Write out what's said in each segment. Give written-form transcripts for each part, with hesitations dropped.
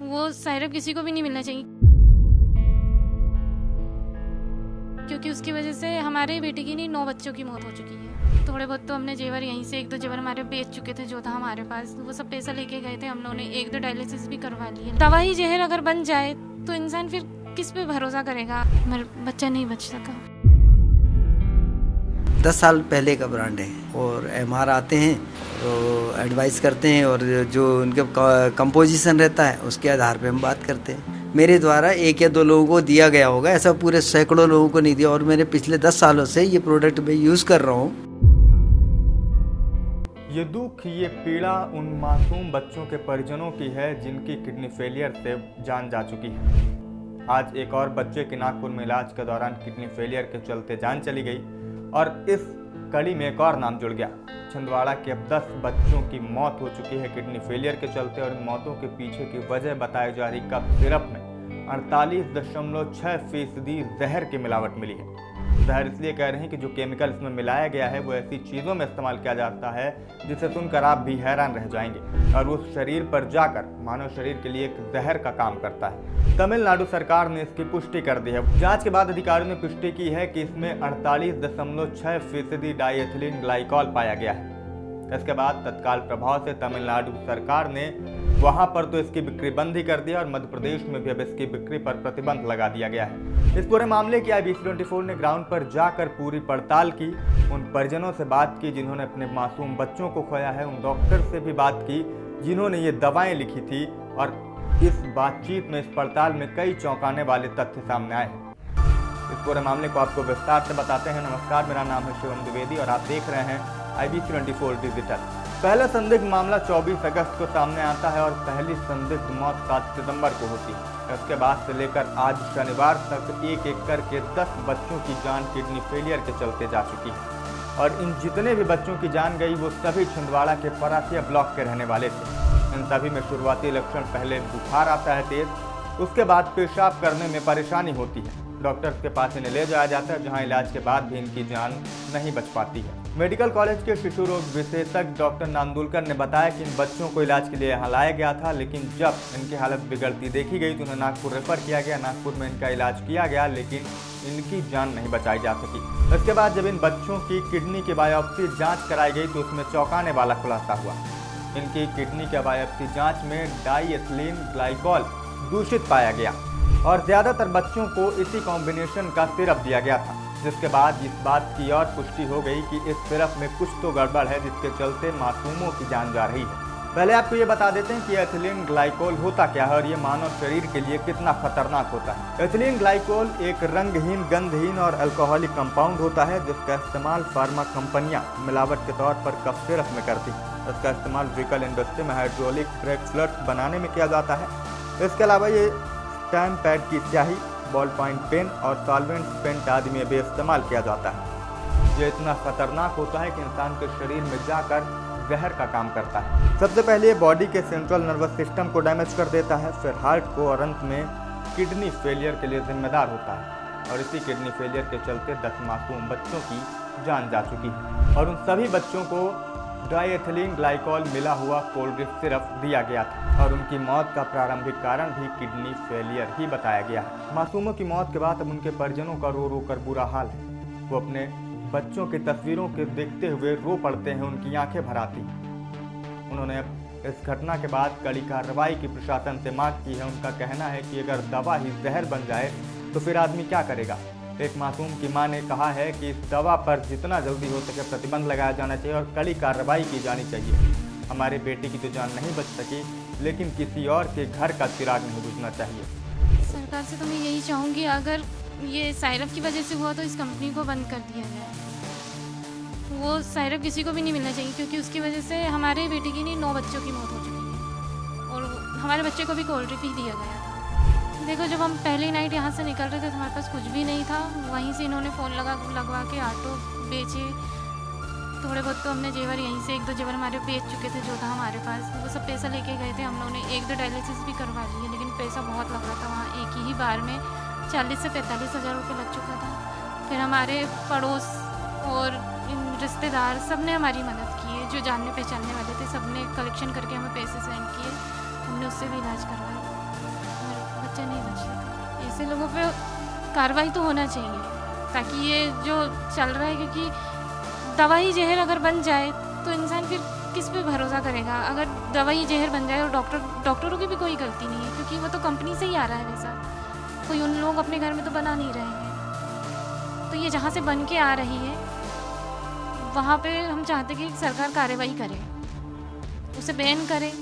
वो सायरब किसी को भी नहीं मिलना चाहिए, क्योंकि उसकी वजह से हमारे बेटे की नहीं 9 बच्चों की मौत हो चुकी है। थोड़े बहुत तो हमने जेवर यहीं से 1-2 जेवर हमारे बेच चुके थे जो था हमारे पास, वो सब पैसा लेके गए थे। हम लोगों ने 1-2 डायलिसिस भी करवा लिए। दवा ही जहर अगर बन जाए तो इंसान फिर किस पे भरोसा करेगा। मेरा बच्चा नहीं बच सका। 10 साल पहले का ब्रांड है और एमआर आते हैं तो एडवाइस करते हैं और जो उनके कंपोजिशन रहता है उसके आधार पे हम बात करते हैं। मेरे द्वारा 1 या 2 लोगों को दिया गया होगा, ऐसा पूरे सैकड़ों लोगों को नहीं दिया और मैंने पिछले 10 सालों से ये प्रोडक्ट मैं यूज़ कर रहा हूँ। ये दुख, ये पीड़ा उन मासूम बच्चों के परिजनों की है जिनकी किडनी फेलियर से जान जा चुकी है। आज एक और बच्चे की नागपुर में इलाज के दौरान किडनी फेलियर के चलते जान चली गई और इस कड़ी में एक और नाम जुड़ गया। छिंदवाड़ा के अब 10 बच्चों की मौत हो चुकी है किडनी फेलियर के चलते और इन मौतों के पीछे की वजह बताई जा रही कफ सिरप में 48.6% जहर की मिलावट मिली है। जहर इसलिए कह रहे हैं कि जो केमिकल इसमें मिलाया गया है वो ऐसी चीज़ों में इस्तेमाल किया जाता है जिसे सुनकर आप भी हैरान रह जाएंगे और वो शरीर पर जाकर मानव शरीर के लिए एक जहर का काम करता है। तमिलनाडु सरकार ने इसकी पुष्टि कर दी है। जांच के बाद अधिकारियों ने पुष्टि की है कि इसमें 48.6% डाइएथिलीन ग्लाइकॉल पाया गया है। इसके बाद तत्काल प्रभाव से तमिलनाडु सरकार ने वहां पर तो इसकी बिक्री बंद ही कर दिया और मध्य प्रदेश में भी अब इसकी बिक्री पर प्रतिबंध लगा दिया गया है। इस पूरे मामले की IBC24 ने ग्राउंड पर जाकर पूरी पड़ताल की, उन परिजनों से बात की जिन्होंने अपने मासूम बच्चों को खोया है, उन डॉक्टर से भी बात की जिन्होंने ये दवाएं लिखी थी और इस बातचीत में, इस पड़ताल में कई चौंकाने वाले तथ्य सामने आए हैं। इस पूरे मामले को आपको विस्तार से बताते हैं। नमस्कार, मेरा नाम है शिवम द्विवेदी और आप देख रहे हैं IBC24 डिजिटल। पहला संदिग्ध मामला 24 अगस्त को सामने आता है और पहली संदिग्ध मौत 7 सितंबर को होती है। इसके बाद से लेकर आज शनिवार तक एक एक करके 10 बच्चों की जान किडनी फेलियर के चलते जा चुकी है और इन जितने भी बच्चों की जान गई वो सभी छिंदवाड़ा के परासिया ब्लॉक के रहने वाले थे। इन सभी में शुरुआती लक्षण पहले बुखार आता है तेज, उसके बाद पेशाब करने में परेशानी होती है। डॉक्टर्स के पास इन्हें ले जाया जाता है जहां इलाज के बाद भी इनकी जान नहीं बच पाती है। मेडिकल कॉलेज के शिशु रोग विशेषज्ञ डॉक्टर नांदुलकर ने बताया कि इन बच्चों को इलाज के लिए यहाँ लाया गया था, लेकिन जब इनकी हालत बिगड़ती देखी गई तो उन्हें नागपुर रेफर किया गया। नागपुर में इनका इलाज किया गया लेकिन इनकी जान नहीं बचाई जा सकी। इसके बाद जब इन बच्चों की किडनी की बायोप्सी जाँच कराई गई तो उसमें चौंकाने वाला खुलासा हुआ। इनकी किडनी के बायोप्सी जाँच में डाइएथिलीन ग्लाइकॉल दूषित पाया गया और ज़्यादातर बच्चों को इसी कॉम्बिनेशन का सिरप दिया गया था, जिसके बाद इस बात की और पुष्टि हो गई कि इस सिरप में कुछ तो गड़बड़ है जिसके चलते मासूमों की जान जा रही है। पहले आपको ये बता देते हैं कि एथिलीन ग्लाइकोल होता क्या है और ये मानव शरीर के लिए कितना खतरनाक होता है। एथिलीन ग्लाइकोल एक रंगहीन, गंधहीन और अल्कोहलिक कंपाउंड होता है जिसका इस्तेमाल फार्मा कंपनियां मिलावट के तौर पर कफ सिरप में करती हैं। इसका इस्तेमाल व्हीकल इंडस्ट्री में हाइड्रोलिक ब्रेक फ्लड्स बनाने में किया जाता है। इसके अलावा ये स्टैम्प पैड की स्याही, बॉल पॉइंट पेन और सॉल्वेंट पेंट आदि में भी इस्तेमाल किया जाता है। ये इतना खतरनाक होता है कि इंसान के शरीर में जाकर जहर का काम करता है। सबसे पहले ये बॉडी के सेंट्रल नर्वस सिस्टम को डैमेज कर देता है, फिर हार्ट को और अंत में किडनी फेलियर के लिए जिम्मेदार होता है और इसी किडनी फेलियर के चलते 10 मासूम बच्चों की जान जा चुकी है और उन सभी बच्चों को डाइएथिलीन ग्लाइकॉल मिला हुआ कोल्ड ड्रिंक सिरप दिया गया था और उनकी मौत का प्रारंभिक कारण भी किडनी फेलियर ही बताया गया है। मासूमों की मौत के बाद अब उनके परिजनों का रो रो कर बुरा हाल है। वो अपने बच्चों की तस्वीरों के देखते हुए रो पड़ते हैं, उनकी आंखें भर आती हैं। उन्होंने इस घटना के बाद कड़ी कार्रवाई की प्रशासन से मांग की है। उनका कहना है कि अगर दवा ही जहर बन जाए तो फिर आदमी क्या करेगा। एक मासूम की मां ने कहा है कि इस दवा पर जितना जल्दी हो सके प्रतिबंध लगाया जाना चाहिए और कड़ी कार्रवाई की जानी चाहिए। हमारे बेटे की तो जान नहीं बच सकी, लेकिन किसी और के घर का चिराग नहीं बुझना चाहिए। सरकार से तो मैं यही चाहूँगी, अगर ये सायरब की वजह से हुआ तो इस कंपनी को बंद कर दिया जाए। वो सायरब किसी को भी नहीं मिलना चाहिए, क्योंकि उसकी वजह से हमारे बेटे की नहीं 9 बच्चों की मौत हो चुकी है और हमारे बच्चे को भी कोल्ड ड्रिंक ही दिया गया था। देखो, जब हम पहली नाइट यहाँ से निकल रहे थे तो हमारे पास कुछ भी नहीं था। वहीं से इन्होंने फ़ोन लगवा के ऑटो बेचे। थोड़े बहुत तो हमने जेवर यहीं से 1-2 जेवर हमारे बेच चुके थे जो था हमारे पास, वो सब पैसा लेके गए थे। हम लोगों ने 1-2 डायलिसिस भी करवा लिए, लेकिन पैसा बहुत लग रहा था। वहाँ एक ही बार में 40 से 45 हज़ार रुपये लग चुका था। फिर हमारे पड़ोस और रिश्तेदार सब ने हमारी मदद की है, जो जानने पहचानने वाले थे सब ने कलेक्शन करके हमें पैसे सेंड किए। हमने उससे भी इलाज करवाया। ऐसे लोगों पे कार्रवाई तो होना चाहिए ताकि ये जो चल रहा है, क्योंकि दवा ही जहर अगर बन जाए तो इंसान फिर किस पे भरोसा करेगा। अगर दवा ही जहर बन जाए और डॉक्टरों की भी कोई गलती नहीं है, क्योंकि वो तो कंपनी से ही आ रहा है वैसा, कोई उन लोग अपने घर में तो बना नहीं रहे हैं। तो ये जहाँ से बन के आ रही है वहाँ पे हम चाहते कि सरकार कार्रवाई करे, उसे बैन करे।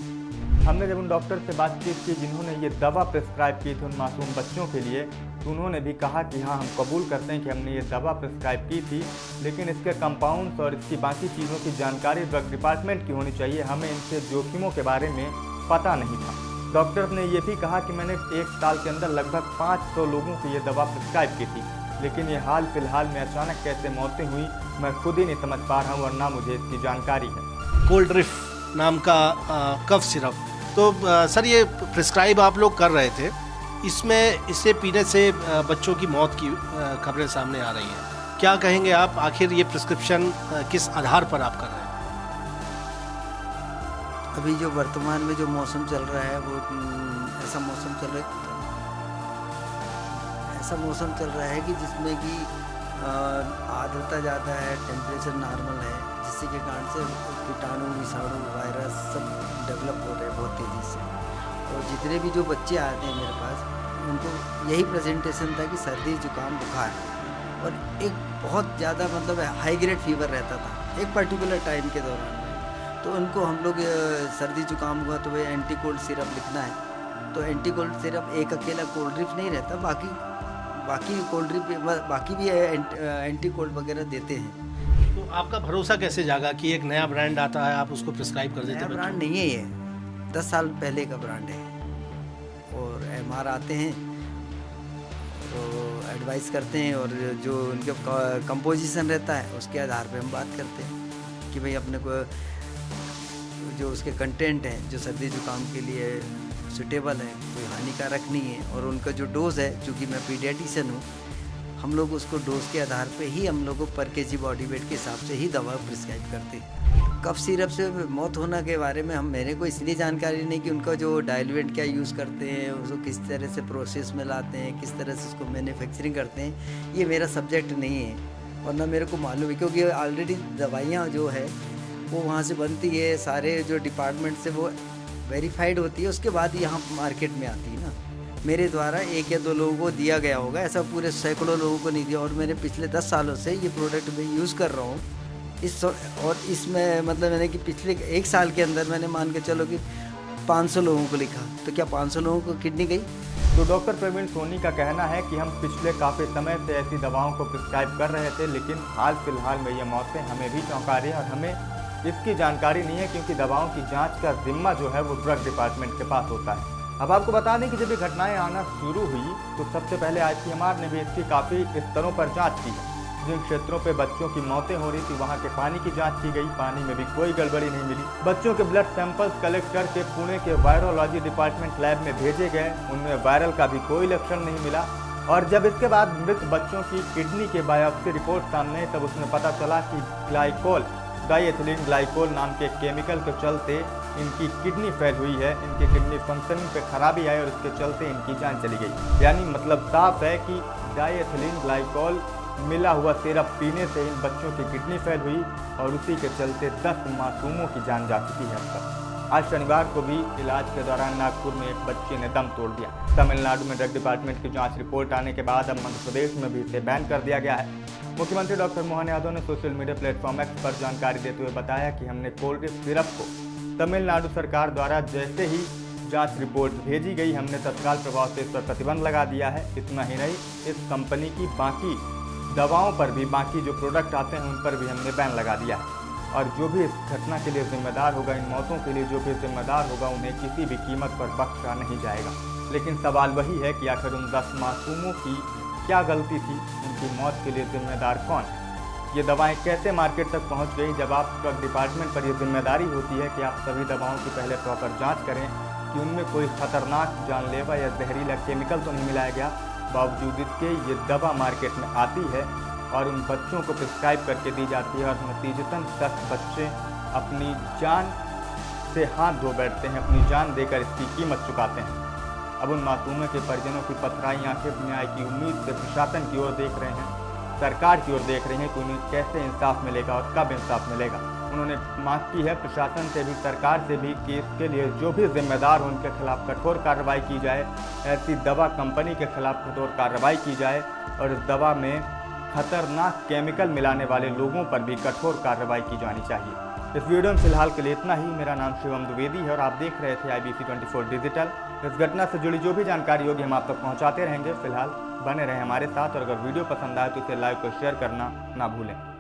हमने जब उन डॉक्टर से बातचीत की जिन्होंने ये दवा प्रिस्क्राइब की थी उन मासूम बच्चों के लिए, तो उन्होंने भी कहा कि हाँ, हम कबूल करते हैं कि हमने ये दवा प्रिस्क्राइब की थी, लेकिन इसके कंपाउंड्स और इसकी बाकी चीज़ों की जानकारी ड्रग डिपार्टमेंट की होनी चाहिए, हमें इनके जोखिमों के बारे में पता नहीं था। डॉक्टर ने ये भी कहा कि मैंने 1 साल के अंदर लगभग 500 लोगों को ये दवा प्रिस्क्राइब की थी, लेकिन ये हाल फिलहाल में अचानक कैसे मौतें हुई मैं खुद ही नहीं समझ पा रहा हूँ और ना मुझे इसकी जानकारी है। कोल्ड्रिफ नाम का कफ सिरप, तो सर ये प्रिस्क्राइब आप लोग कर रहे थे, इसमें इसे पीने से बच्चों की मौत की खबरें सामने आ रही हैं, क्या कहेंगे आप? आखिर ये प्रिस्क्रिप्शन किस आधार पर आप कर रहे हैं? अभी जो वर्तमान में जो मौसम चल रहा है वो ऐसा मौसम चल रहा है कि जिसमें कि आर्द्रता ज़्यादा है, टेम्परेचर नॉर्मल है, जिससे के कारण से कीटाणु, विषाणु, वायरस सब डेवलप हो रहे हैं बहुत तेज़ी से। और जितने भी जो बच्चे आते हैं मेरे पास, उनको यही प्रेजेंटेशन था कि सर्दी, जुकाम, बुखार, और एक बहुत ज़्यादा मतलब हाई ग्रेड फीवर रहता था एक पर्टिकुलर टाइम के दौरान में। तो उनको हम लोग सर्दी जुकाम हुआ तो भाई एंटी कोल्ड सिरप लिखना है, तो एंटी कोल्ड सिरप एक अकेला कोल्ड ड्रिप नहीं रहता, बाकी कोल्ड ड्रिप बाकी भी एंटी कोल्ड वगैरह देते हैं। तो आपका भरोसा कैसे जागा कि एक नया ब्रांड आता है आप उसको प्रिस्क्राइब कर देते हैं? ब्रांड नहीं है ये, 10 साल पहले का ब्रांड है। और एमआर आते हैं तो एडवाइस करते हैं, और जो उनके कंपोजिशन रहता है उसके आधार पे हम बात करते हैं कि भाई अपने को जो उसके कंटेंट हैं जो सर्दी जुकाम के लिए सूटेबल है, कोई हानिकारक नहीं है, और उनका जो डोज़ है, चूँकि मैं पीडियाट्रिशियन हूँ, हम लोग उसको डोज के आधार पे ही हम लोग को पर केजी बॉडी वेट के हिसाब से ही दवा प्रिस्क्राइब करते हैं। कफ सिरप से मौत होने के बारे में मेरे को इसलिए जानकारी नहीं कि उनका जो डाइल्यूएंट क्या यूज़ करते हैं, उसको किस तरह से प्रोसेस में लाते हैं, किस तरह से उसको मैन्युफैक्चरिंग करते हैं, ये मेरा सब्जेक्ट नहीं है और ना मेरे को मालूम है, क्योंकि ऑलरेडी दवाइयाँ जो है वो वहाँ से बनती है, सारे जो डिपार्टमेंट से वो वेरीफाइड होती है, उसके बाद यहाँ मार्केट में आती है ना। मेरे द्वारा 1 या 2 लोगों को दिया गया होगा, ऐसा पूरे सैकड़ों लोगों को नहीं दिया। और मैंने पिछले 10 सालों से ये प्रोडक्ट मैं यूज़ कर रहा हूँ और इसमें मतलब मैंने कि पिछले 1 साल के अंदर मैंने मान के चलो कि 500 लोगों को लिखा, तो क्या 500 लोगों को किडनी गई? तो डॉक्टर प्रवीण सोनी का कहना है कि हम पिछले काफ़ी समय से ऐसी दवाओं को प्रिस्क्राइब कर रहे थे, लेकिन हाल फिलहाल में ये मौतें हमें भी चौंका रही हैं और हमें इसकी जानकारी नहीं है, क्योंकि दवाओं की जांच का जिम्मा जो है वो ड्रग डिपार्टमेंट के पास होता है। अब आपको बता दें कि जब ये घटनाएं आना शुरू हुई तो सबसे पहले ICMR ने भी इसकी काफ़ी स्तरों पर जांच की है। जिन क्षेत्रों पे बच्चों की मौतें हो रही थी वहाँ के पानी की जांच की गई, पानी में भी कोई गड़बड़ी नहीं मिली। बच्चों के ब्लड सैंपल्स कलेक्ट करके पुणे के वायरोलॉजी डिपार्टमेंट लैब में भेजे गए, उनमें वायरल का भी कोई लक्षण नहीं मिला। और जब इसके बाद मृत बच्चों की किडनी के बायोप्सी रिपोर्ट सामने आई, तब उसमें पता चला कि ग्लाइकोल, डाइएथिलीन ग्लाइकोल नाम के केमिकल के चलते इनकी किडनी फेल हुई है, इनकी किडनी फंक्शनिंग पे खराबी आई और उसके चलते इनकी जान चली गई। यानी मतलब साफ है कि डाइएथिलीन ग्लाइकोल मिला हुआ सिरप पीने से इन बच्चों की किडनी फेल हुई और उसी के चलते 10 मासूमों की जान जा चुकी है अब तक। आज शनिवार को भी इलाज के दौरान नागपुर में एक बच्चे ने दम तोड़ दिया। तमिलनाडु में ड्रग डिपार्टमेंट की जांच रिपोर्ट आने के बाद अब मध्य प्रदेश में भी इसे बैन कर दिया गया है। मुख्यमंत्री डॉक्टर मोहन यादव ने सोशल मीडिया प्लेटफॉर्म X पर जानकारी देते हुए बताया कि हमने कोल्ड सिरप को तमिलनाडु सरकार द्वारा जैसे ही जांच रिपोर्ट भेजी गई, हमने तत्काल प्रभाव से इस पर प्रतिबंध लगा दिया है। इतना ही नहीं, इस कंपनी की बाकी दवाओं पर भी, बाकी जो प्रोडक्ट आते हैं उन पर भी हमने बैन लगा दिया है। और जो भी इस घटना के लिए जिम्मेदार होगा, इन मौतों के लिए जो भी जिम्मेदार होगा, उन्हें किसी भी कीमत पर बख्शा नहीं जाएगा। लेकिन सवाल वही है कि आखिर उन 10 मासूमों की क्या गलती थी, उनकी मौत के लिए जिम्मेदार कौन है? ये दवाएं कैसे मार्केट तक पहुंच गई? जब आप ड्रग डिपार्टमेंट पर यह जिम्मेदारी होती है कि आप सभी दवाओं की पहले प्रॉपर जांच करें कि उनमें कोई खतरनाक, जानलेवा या जहरीला केमिकल तो नहीं मिलाया गया। बावजूद इसके ये दवा मार्केट में आती है और उन बच्चों को प्रिस्क्राइब करके दी जाती है और नतीजतन 10 बच्चे अपनी जान से हाथ धो बैठते हैं, अपनी जान देकर इसकी कीमत चुकाते हैं। अब उन मासूमों के परिजनों की पथराई आंखें न्याय की उम्मीद से प्रशासन की ओर देख रहे हैं, सरकार की ओर देख रहे हैं कि उन्हें कैसे इंसाफ मिलेगा और कब इंसाफ मिलेगा। उन्होंने मांग की है प्रशासन से भी, सरकार से भी कि इसके लिए जो भी जिम्मेदार हो उनके खिलाफ कठोर कार्रवाई की जाए। ऐसी दवा कंपनी के खिलाफ कठोर कार्रवाई की जाए और इस दवा में खतरनाक केमिकल मिलाने वाले लोगों पर भी कठोर कार्रवाई की जानी चाहिए। इस वीडियो में फिलहाल के लिए इतना ही। मेरा नाम शिवम द्विवेदी है और आप देख रहे थे IBC 24 डिजिटल। इस घटना से जुड़ी जो भी जानकारी होगी हम आप तक पहुंचाते रहेंगे। फिलहाल बने रहें हमारे साथ और अगर वीडियो पसंद आए तो इसे लाइक और शेयर करना ना भूलें।